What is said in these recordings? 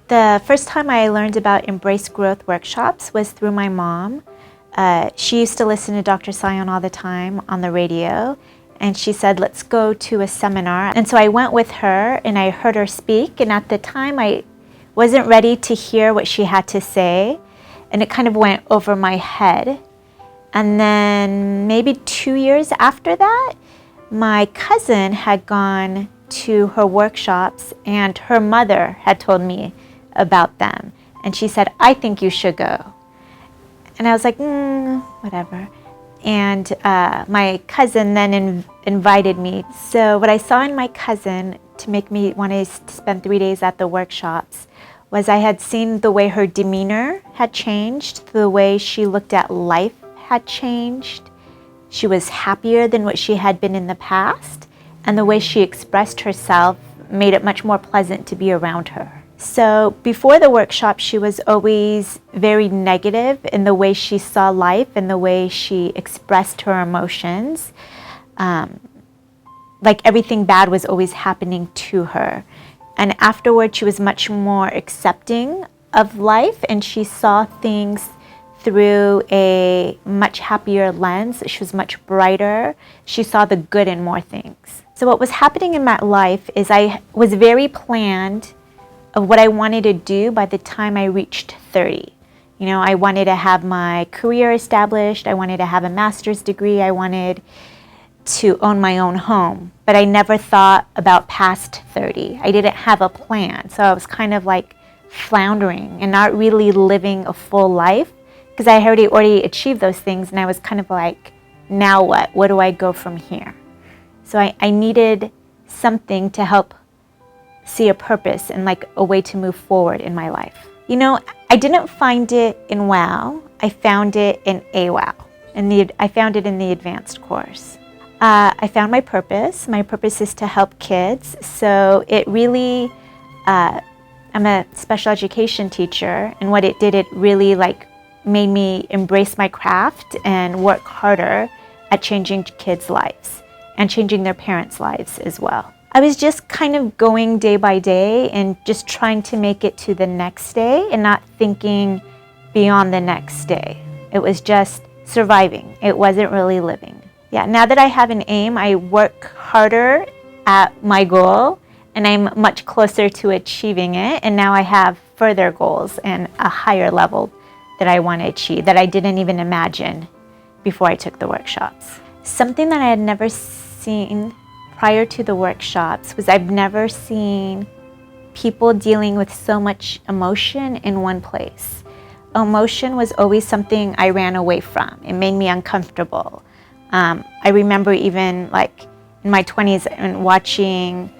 The first time I learned about Embrace Growth workshops was through my mom. She used to listen to Dr. Sayan all the time on the radio, and she said, let's go to a seminar. And so I went with her and I heard her speak, and at the time I wasn't ready to hear what she had to say, and it kind of went over my head. And then maybe 2 years after that, my cousin had gone to her workshops and her mother had told me about them. And she said, I think you should go. And I was like, whatever. And my cousin then invited me. So what I saw in my cousin to make me want to spend 3 days at the workshops was I had seen the way her demeanor had changed, the way she looked at life had changed. She was happier than what she had been in the past, and the way she expressed herself made it much more pleasant to be around her. So before the workshop, she was always very negative in the way she saw life and the way she expressed her emotions. Like everything bad was always happening to her. And afterward, she was much more accepting of life, and she saw things through a much happier lens. She was much brighter. She saw the good in more things. So what was happening in my life is I was very planned of what I wanted to do by the time I reached 30. You know, I wanted to have my career established. I wanted to have a master's degree. I wanted to own my own home, but I never thought about past 30. I didn't have a plan. So I was kind of like floundering and not really living a full life because I had already achieved those things, and I was kind of like, now what? Where do I go from here? So I needed something to help see a purpose and like a way to move forward in my life. You know, I didn't find it in WOW. I found it in AWOW. I found it in the advanced course. I found my purpose. My purpose is to help kids. So it really, I'm a special education teacher, and what it did, it really like made me embrace my craft and work harder at changing kids' lives and changing their parents' lives as well. I was just kind of going day by day and just trying to make it to the next day and not thinking beyond the next day. It was just surviving. It wasn't really living. Yeah, now that I have an aim, I work harder at my goal, and I'm much closer to achieving it. And now I have further goals and a higher level that I want to achieve that I didn't even imagine before I took the workshops. Something that I had never seen prior to the workshops was I've never seen people dealing with so much emotion in one place. Emotion was always something I ran away from. It made me uncomfortable. I remember even like in my 20s and watching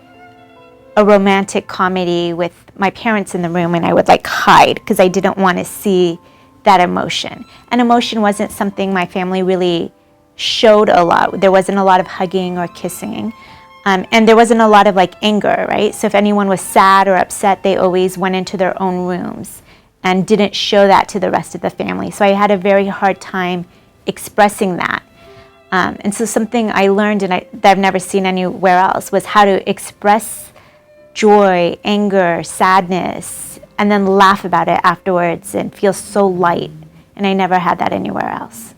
a romantic comedy with my parents in the room, and I would like hide because I didn't want to see that emotion. And emotion wasn't something my family really showed a lot. There wasn't a lot of hugging or kissing. And there wasn't a lot of like anger, right? So if anyone was sad or upset, they always went into their own rooms and didn't show that to the rest of the family. So I had a very hard time expressing that. And so something I learned that I've never seen anywhere else was how to express joy, anger, sadness, and then laugh about it afterwards and feel so light. And I never had that anywhere else.